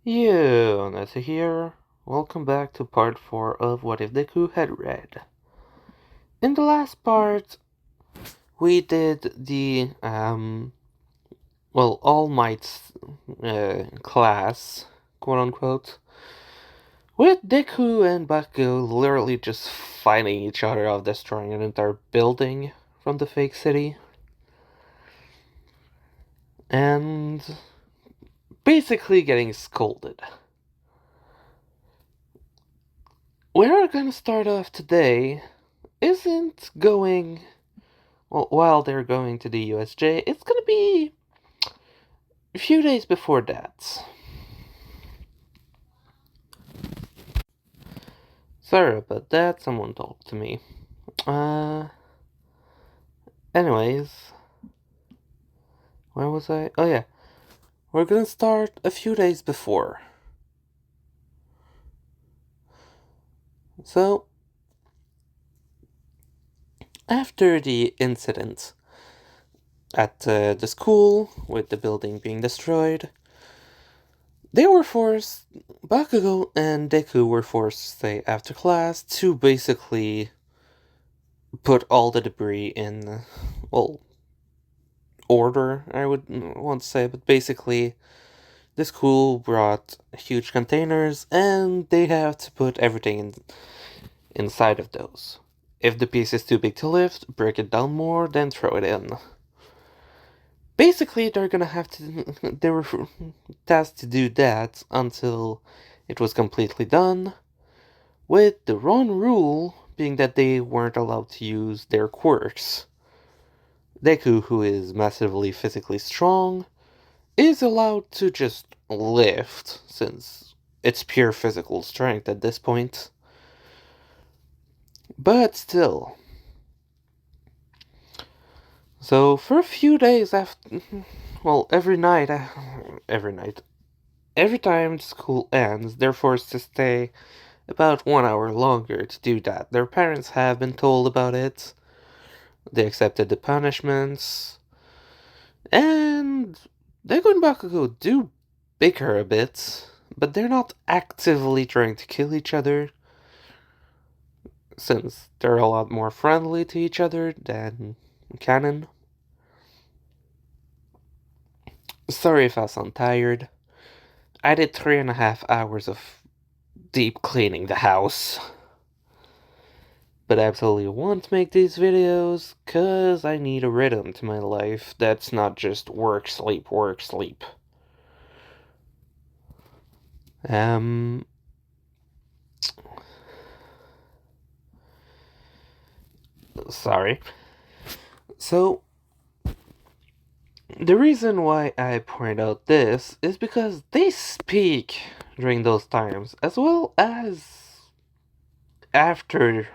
Yo, Nessa here. Welcome back to part 4 of What If Deku Had Read. In the last part, we did the, All Might's class, quote unquote, with Deku and Bakugo literally just fighting each other off, destroying an entire building from the fake city. And basically getting scolded. Where we're gonna start off today isn't going. Well, while they're going to the USJ, it's gonna be a few days before that. Sorry about that, someone talked to me. Uh. Anyways. Where was I? Oh, yeah. We're gonna start a few days before. So. After the incident at the school, with the building being destroyed, they were forced. Bakugo and Deku were forced to stay after class to basically put all the debris in, well, order, I would want to say, but basically, the school brought huge containers and they have to put everything inside of those. If the piece is too big to lift, break it down more, then throw it in. Basically, they're gonna have to. They were tasked to do that until it was completely done, with the one rule being that they weren't allowed to use their quirks. Deku, who is massively physically strong, is allowed to just lift, since it's pure physical strength at this point. But still. So, for a few days after. Well, every night. Every time school ends, they're forced to stay about 1 hour longer to do that. Their parents have been told about it. They accepted the punishments. And Deku and Bakugo do bicker a bit, but they're not actively trying to kill each other, since they're a lot more friendly to each other than canon. Sorry if I sound tired. I did 3.5 hours of deep cleaning the house. But I absolutely want to make these videos, cause I need a rhythm to my life that's not just work, sleep, work, sleep. Sorry. So, the reason why I point out this is because they speak during those times, as well as after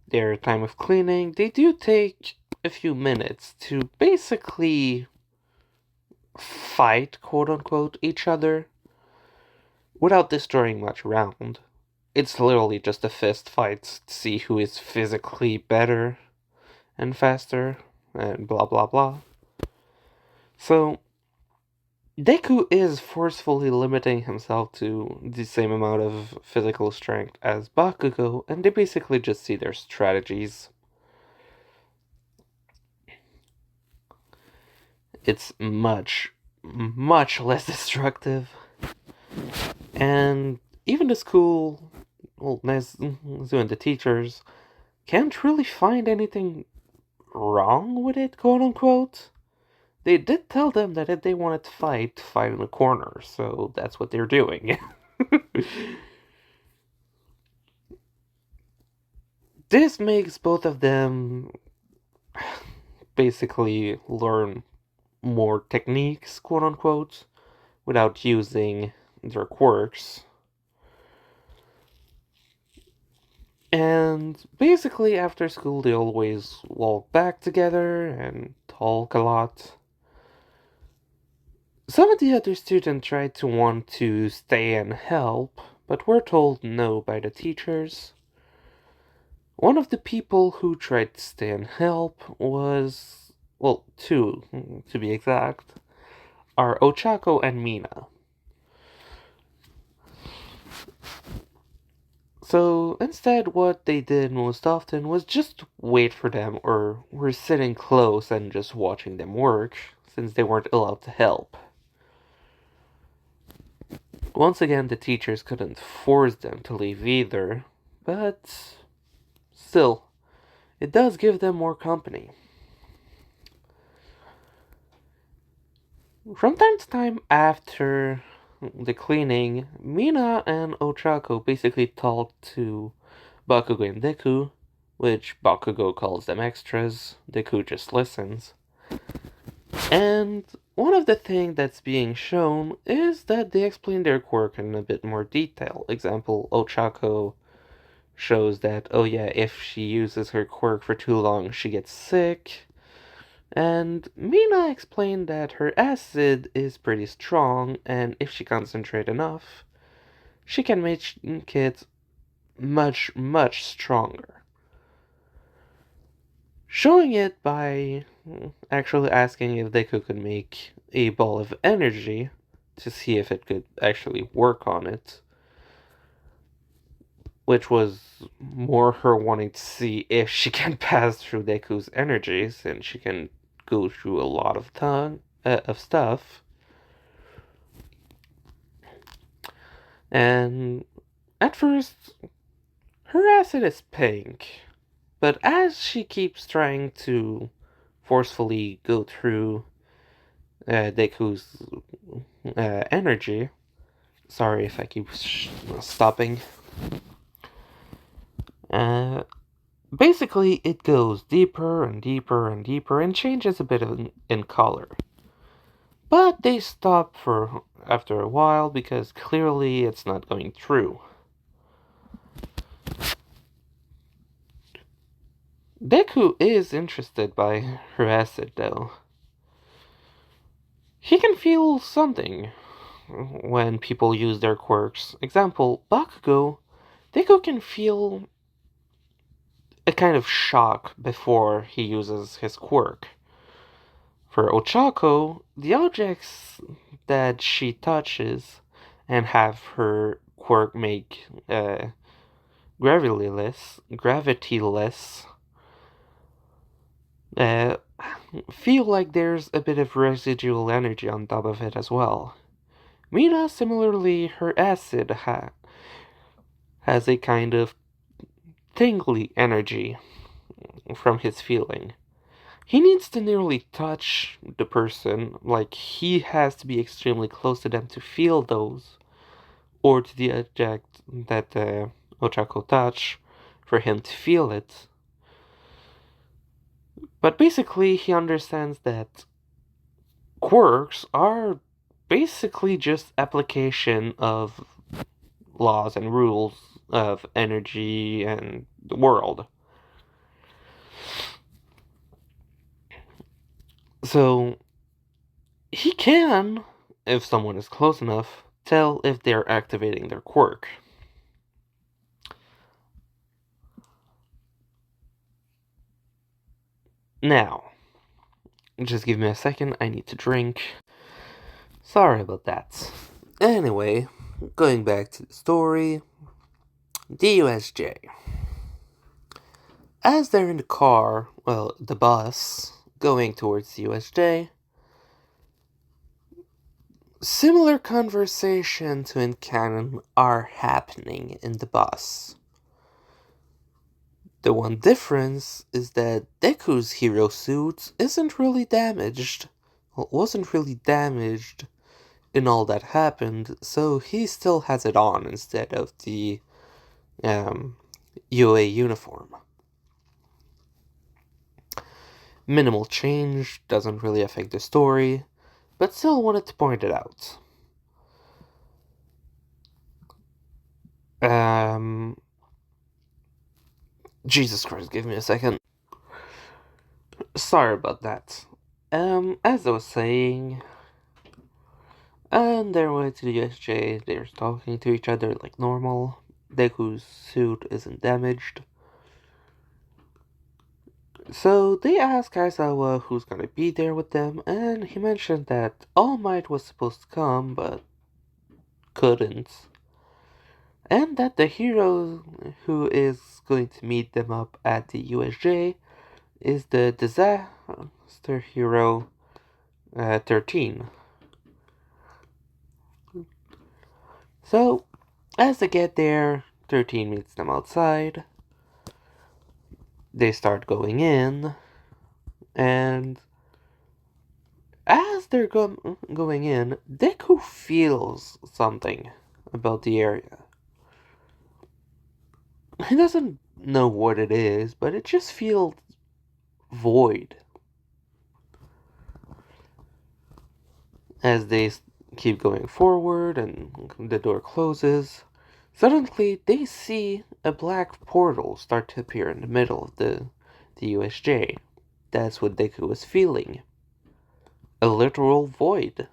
their time of cleaning. They do take a few minutes to basically fight, quote unquote, each other without destroying much ground. It's literally just a fist fight to see who is physically better and faster, and blah blah blah. So, Deku is forcefully limiting himself to the same amount of physical strength as Bakugo, and they basically just see their strategies. It's much, much less destructive. And even the school, well, Nezu and the teachers, can't really find anything wrong with it, quote unquote. They did tell them that if they wanted to fight in the corner, so that's what they're doing. This makes both of them basically learn more techniques, quote unquote, without using their quirks. And basically, after school, they always walk back together and talk a lot. Some of the other students tried to want to stay and help, but were told no by the teachers. One of the people who tried to stay and help was, well, two, to be exact, are Ochako and Mina. So instead, what they did most often was just wait for them or were sitting close and just watching them work, since they weren't allowed to help. Once again, the teachers couldn't force them to leave either, but still, it does give them more company. From time to time after the cleaning, Mina and Ochako basically talk to Bakugo and Deku, which Bakugo calls them extras, Deku just listens. And one of the things that's being shown is that they explain their quirk in a bit more detail. Example, Ochako shows that, oh yeah, if she uses her quirk for too long, she gets sick. And Mina explained that her acid is pretty strong, and if she concentrates enough, she can make it much, much stronger. Showing it by actually asking if Deku could make a ball of energy to see if it could actually work on it, which was more her wanting to see if she can pass through Deku's energies, and she can go through a lot of stuff. And at first, her acid is pink, but as she keeps trying to forcefully go through Deku's energy, sorry if I keep stopping, basically it goes deeper and deeper and deeper and changes a bit in color. But they stop for after a while because clearly it's not going through. Deku is interested by her acid though. He can feel something when people use their quirks. Example, Bakugo. Deku can feel a kind of shock before he uses his quirk. For Ochako, the objects that she touches and have her quirk make gravityless, feel like there's a bit of residual energy on top of it as well. Mina, similarly, her acid has a kind of tingly energy from his feeling. He needs to nearly touch the person, like he has to be extremely close to them to feel those, or to the object that Ochako touch, for him to feel it. But basically, he understands that quirks are basically just application of laws and rules of energy and the world. So, he can, if someone is close enough, tell if they're activating their quirk. Now, just give me a second, I need to drink. Sorry about that. Anyway, going back to the story, the USJ. As they're in the car, well, the bus, going towards the USJ, similar conversations in canon are happening in the bus. The one difference is that Deku's hero suit isn't really damaged. Well, wasn't really damaged in all that happened, so he still has it on instead of the UA uniform. Minimal change, doesn't really affect the story, but still wanted to point it out. Jesus Christ, give me a second. Sorry about that. As I was saying, on their way to the USJ, they're talking to each other like normal. Deku's suit isn't damaged. So they ask Aizawa who's gonna be there with them, and he mentioned that All Might was supposed to come, but couldn't. and that the hero who is going to meet them up at the USJ is the disaster hero 13. So, as they get there, 13 meets them outside. They start going in, and as they're going in, Deku feels something about the area. He doesn't know what it is, but it just feels void. As they keep going forward and the door closes, suddenly they see a black portal start to appear in the middle of the USJ. That's what Deku was feeling. A literal void.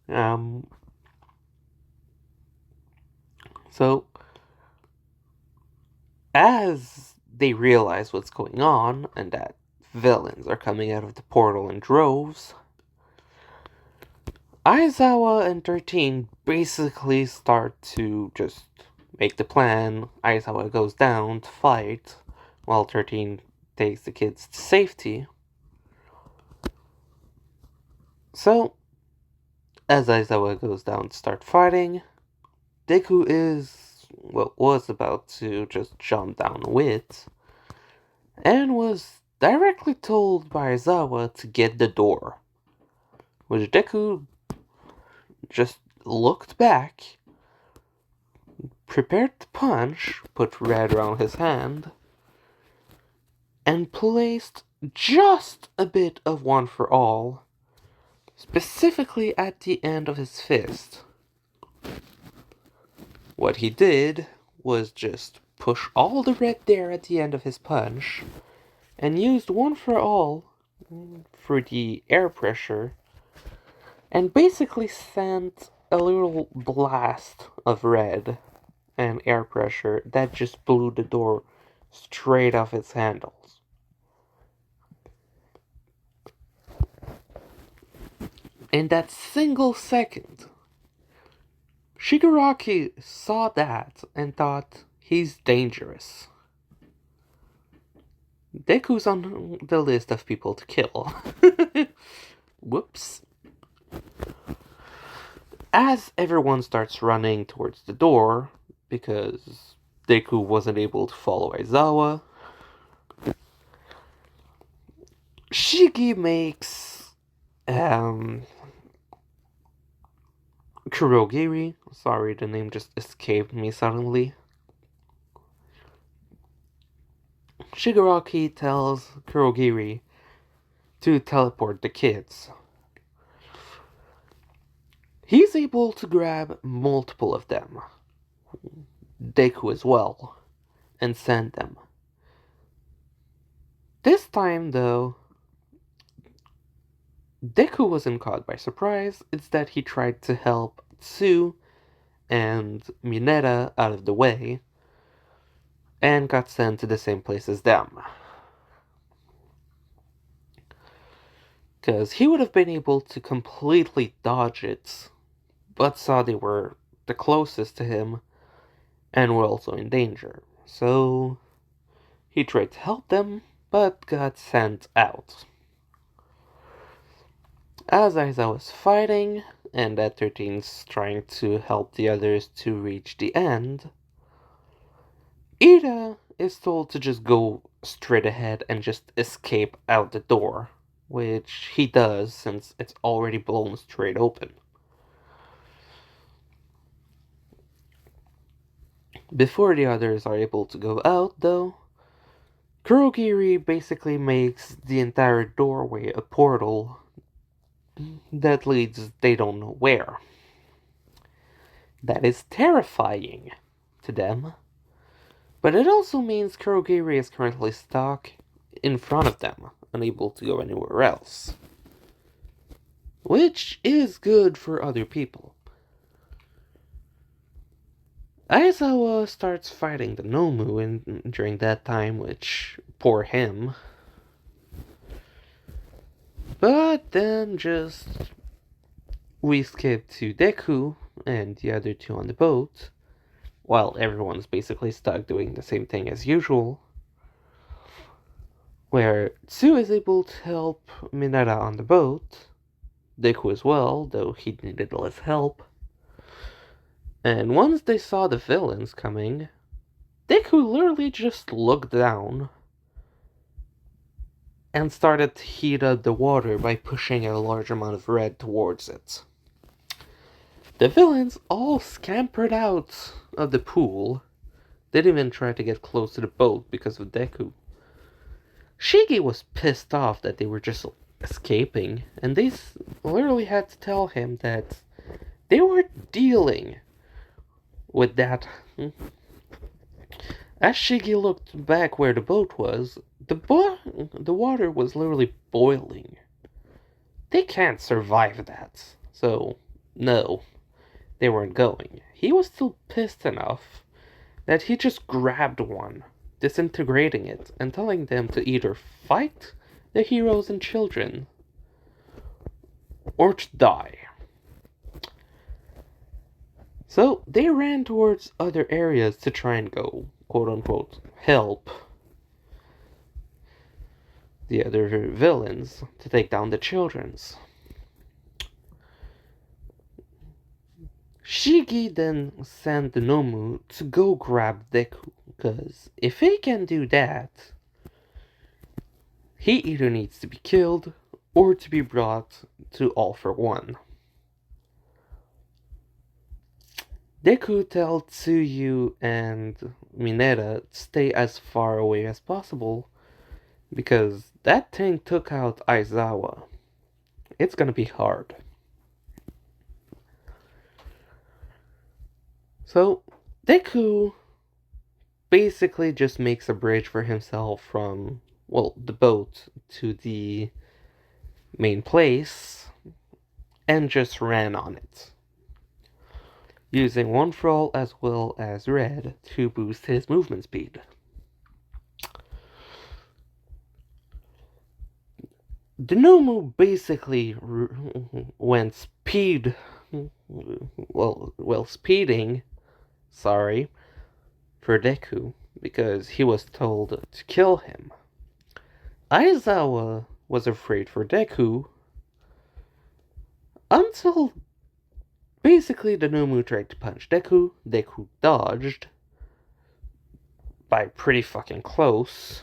um, so, as they realize what's going on and that villains are coming out of the portal in droves, Aizawa and 13 basically start to just make the plan. Aizawa goes down to fight, while 13 takes the kids to safety. So, as Aizawa goes down to start fighting, Deku was about to just jump down with, and was directly told by Aizawa to get the door, which Deku just looked back, prepared to punch, put red around his hand, and placed just a bit of one for all, specifically at the end of his fist. What he did was just push all the red there at the end of his punch, and used one for all for the air pressure, and basically sent a little blast of red and air pressure that just blew the door straight off its handles. In that single second, Shigaraki saw that and thought, he's dangerous. Deku's on the list of people to kill. Whoops. As everyone starts running towards the door, because Deku wasn't able to follow Aizawa, Shigi makes Kurogiri, sorry, the name just escaped me suddenly. Shigaraki tells Kurogiri to teleport the kids. He's able to grab multiple of them, Deku as well, and send them. This time, though, Deku wasn't caught by surprise. It's that he tried to help Tsu and Mineta out of the way, and got sent to the same place as them. Because he would have been able to completely dodge it, but saw they were the closest to him, and were also in danger. So, he tried to help them, but got sent out. As Aizawa was fighting, and that 13's trying to help the others to reach the end, Ida is told to just go straight ahead and just escape out the door, which he does since it's already blown straight open. Before the others are able to go out, though, Kurogiri basically makes the entire doorway a portal that leads they don't know where. That is terrifying to them, but it also means Kurogiri is currently stuck in front of them, unable to go anywhere else. Which is good for other people. Aizawa starts fighting the Nomu during that time, which, poor him. But then we skip to Deku and the other two on the boat, while everyone's basically stuck doing the same thing as usual, where Tsu is able to help Mineta on the boat, Deku as well, though he needed less help. And once they saw the villains coming, Deku literally just looked down and started to heat up the water by pushing a large amount of red towards it. The villains all scampered out of the pool. They didn't even try to get close to the boat because of Deku. Shigi was pissed off that they were just escaping, and they literally had to tell him that they were dealing with that. As Shigi looked back where the boat was, the water was literally boiling. They can't survive that, so no, they weren't going. He was still pissed enough that he just grabbed one, disintegrating it, and telling them to either fight the heroes and children or to die. So they ran towards other areas to try and go, quote-unquote, help the other villains to take down the children's. Shigi then sent Nomu to go grab Deku, because if he can do that, he either needs to be killed or to be brought to All for One. Deku tells Tsuyu and Mineta to stay as far away as possible, because that thing took out Aizawa. It's gonna be hard. So, Deku basically just makes a bridge for himself from, the boat to the main place, and just ran on it, using One for All as well as Red to boost his movement speed. The Nomu basically went speeding, for Deku, because he was told to kill him. Aizawa was afraid for Deku until basically the Nomu tried to punch Deku. Deku dodged by pretty fucking close,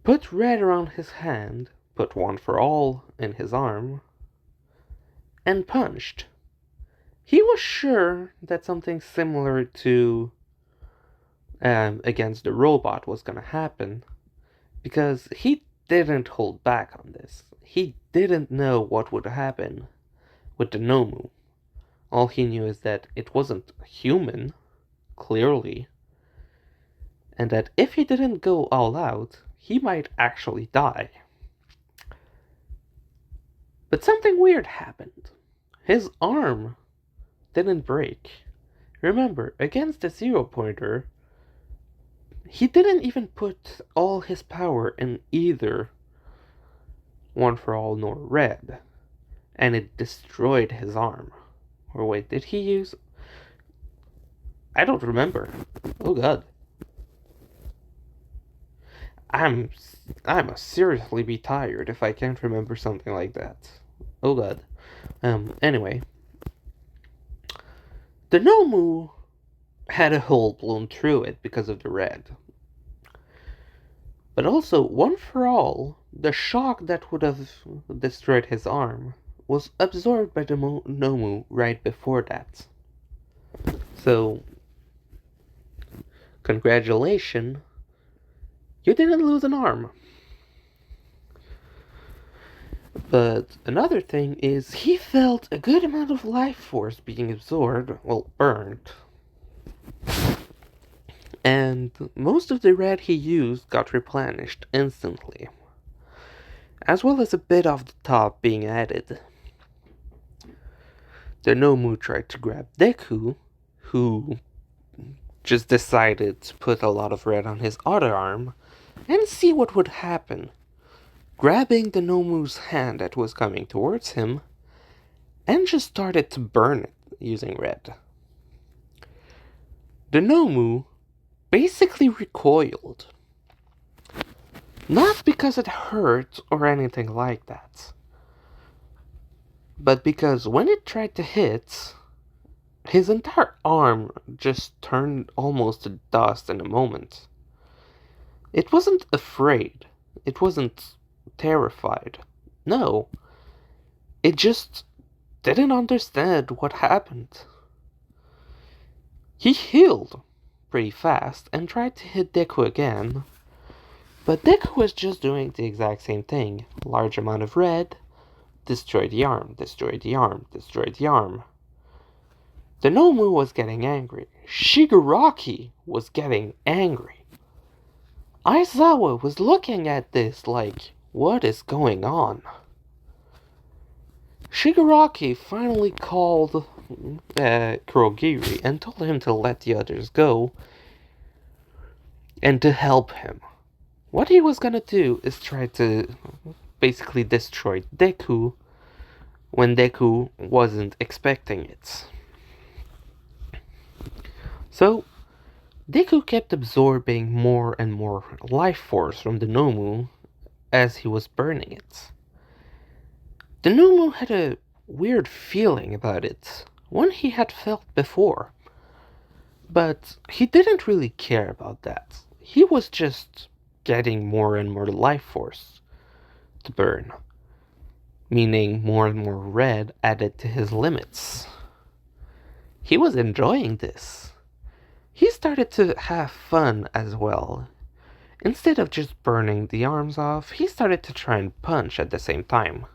put Red around his hand, put One for All in his arm, and punched. He was sure that something similar to against the robot was gonna happen, because he didn't hold back on this. He didn't know what would happen with the Nomu. All he knew is that it wasn't human, clearly, and that if he didn't go all out, he might actually die. But something weird happened. His arm didn't break. Remember, against the Zero Pointer, he didn't even put all his power in either One for All nor Red, and it destroyed his arm. Or wait, did he use... I don't remember. Oh god. I'm seriously be tired if I can't remember something like that. Oh god. Anyway. The Nomu had a hole blown through it because of the red. But also, One for All, the shock that would have destroyed his arm, was absorbed by the Nomu right before that. So, congratulations, you didn't lose an arm. But another thing is, he felt a good amount of life force being absorbed, burned. And most of the red he used got replenished instantly, as well as a bit of the top being added. The Nomu tried to grab Deku, who just decided to put a lot of red on his other arm and see what would happen. Grabbing the Nomu's hand that was coming towards him, and just started to burn it using red. The Nomu basically recoiled. Not because it hurt or anything like that, but because when it tried to hit, his entire arm just turned almost to dust in a moment. It wasn't afraid. It wasn't terrified. No. It just didn't understand what happened. He healed pretty fast and tried to hit Deku again, but Deku was just doing the exact same thing. Large amount of red, destroy the arm, destroy the arm, destroy the arm. The Nomu was getting angry. Shigaraki was getting angry. Aizawa was looking at this like, what is going on? Shigaraki finally called Kurogiri and told him to let the others go and to help him. What he was gonna do is try to basically destroy Deku when Deku wasn't expecting it. So, Deku kept absorbing more and more life force from the Nomu as he was burning it. The Nomu had a weird feeling about it, one he had felt before. But he didn't really care about that. He was just getting more and more life force to burn, meaning more and more red added to his limits. He was enjoying this. He started to have fun as well. Instead of just burning the arms off, he started to try and punch at the same time.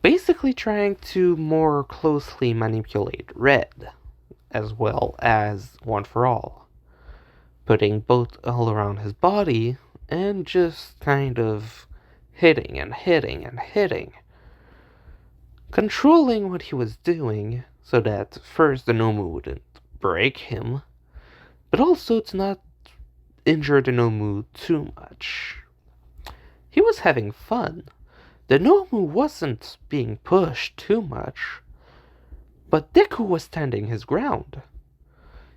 Basically trying to more closely manipulate red, as well as One for All. Putting both all around his body and just kind of hitting and hitting and hitting. Controlling what he was doing so that first the Nomu wouldn't break him, but also to not injure the Nomu too much. He was having fun. The Nomu wasn't being pushed too much, but Deku was standing his ground.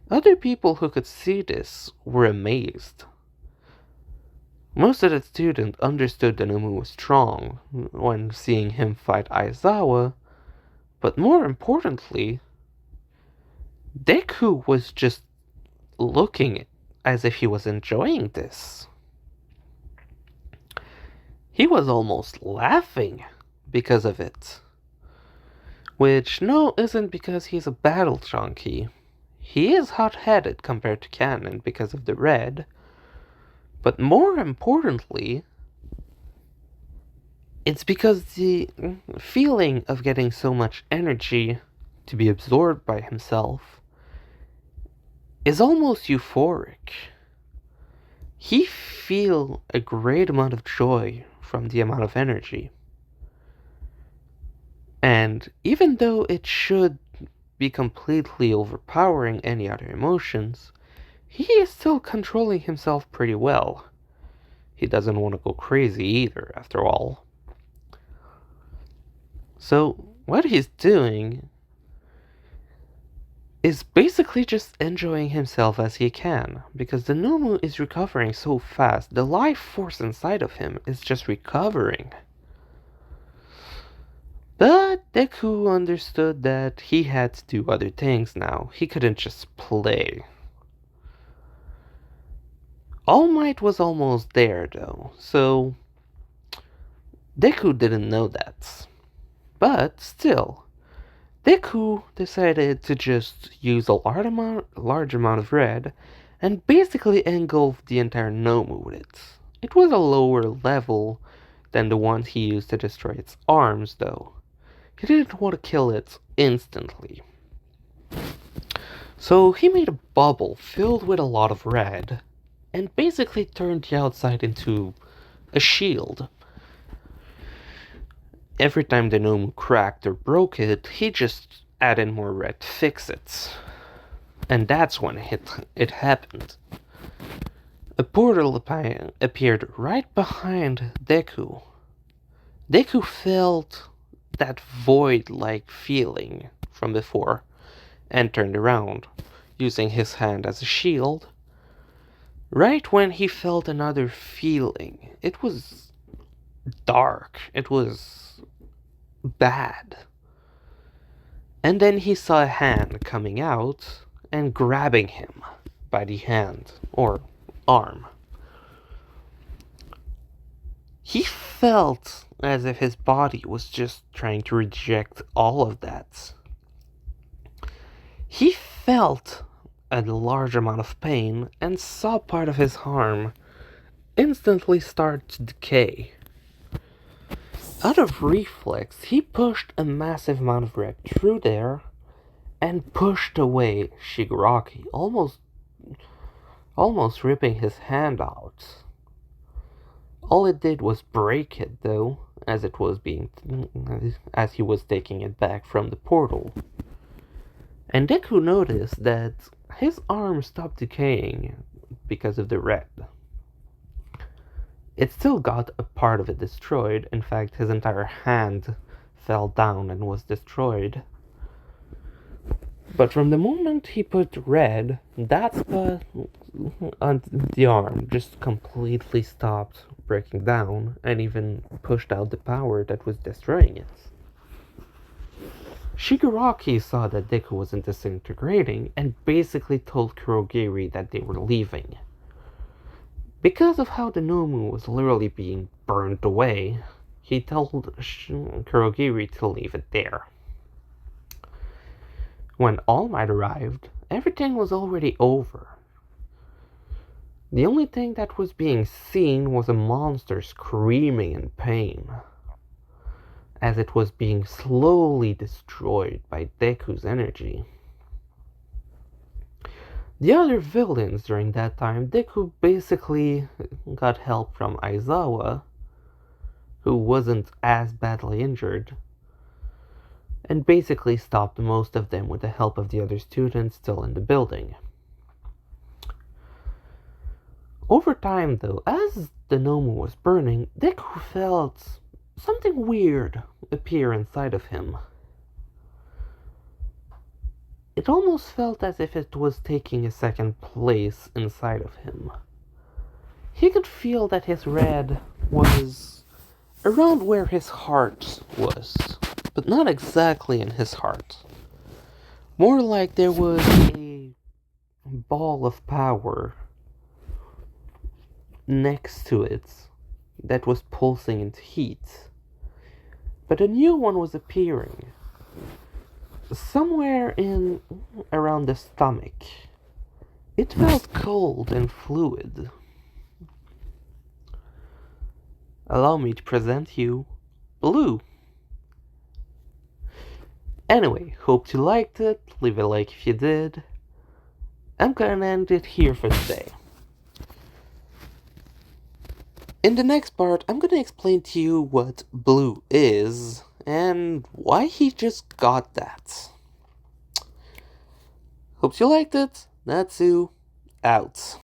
Other people who could see this were amazed. Most of the students understood the Nomu was strong when seeing him fight Aizawa, but more importantly, Deku was just looking as if he was enjoying this. He was almost laughing because of it. Which, no, isn't because he's a battle junkie. He is hot-headed compared to Canon because of the red. But more importantly, it's because the feeling of getting so much energy to be absorbed by himself is almost euphoric. He feels a great amount of joy from the amount of energy. And even though it should be completely overpowering any other emotions, he is still controlling himself pretty well. He doesn't want to go crazy either, after all. So, what he's doing is basically just enjoying himself as he can, because the Nomu is recovering so fast, the life force inside of him is just recovering. But Deku understood that he had to do other things now. He couldn't just play. All Might was almost there, though, so Deku didn't know that. But still, Deku decided to just use a large amount of red and basically engulf the entire Nomu with it. It was a lower level than the one he used to destroy its arms, though. He didn't want to kill it instantly. So he made a bubble filled with a lot of red and basically turned the outside into a shield. Every time the Nomu cracked or broke it, he just added more red to fix it. And that's when it happened. A portal appeared right behind Deku. Deku felt that void-like feeling from before and turned around, using his hand as a shield. Right when he felt another feeling, it was dark, it was bad. And then he saw a hand coming out and grabbing him by the hand or arm. He felt as if his body was just trying to reject all of that. He felt a large amount of pain and saw part of his arm instantly start to decay. Out of reflex, he pushed a massive amount of red through there and pushed away Shigaraki, almost ripping his hand out. All it did was break it, though, as he was taking it back from the portal. And Deku noticed that his arm stopped decaying because of the red. It still got a part of it destroyed. In fact, his entire hand fell down and was destroyed. But from the moment he put red, that spot on the arm just completely stopped breaking down and even pushed out the power that was destroying it. Shigaraki saw that Deku wasn't disintegrating and basically told Kurogiri that they were leaving. Because of how the Nomu was literally being burned away, he told Kurogiri to leave it there. When All Might arrived, everything was already over. The only thing that was being seen was a monster screaming in pain, as it was being slowly destroyed by Deku's energy. The other villains during that time, Deku basically got help from Aizawa, who wasn't as badly injured, and basically stopped most of them with the help of the other students still in the building. Over time, though, as the Nomu was burning, Deku felt something weird appear inside of him. It almost felt as if it was taking a second place inside of him. He could feel that his red was around where his heart was, but not exactly in his heart. More like there was a ball of power next to it that was pulsing into heat. But a new one was appearing somewhere in around the stomach. It felt cold and fluid. Allow me to present you Blue. Anyway, hope you liked it. Leave a like if you did. I'm gonna end it here for today. In the next part, I'm gonna explain to you what Blue is and why he just got that. Hope you liked it. Natsu, out.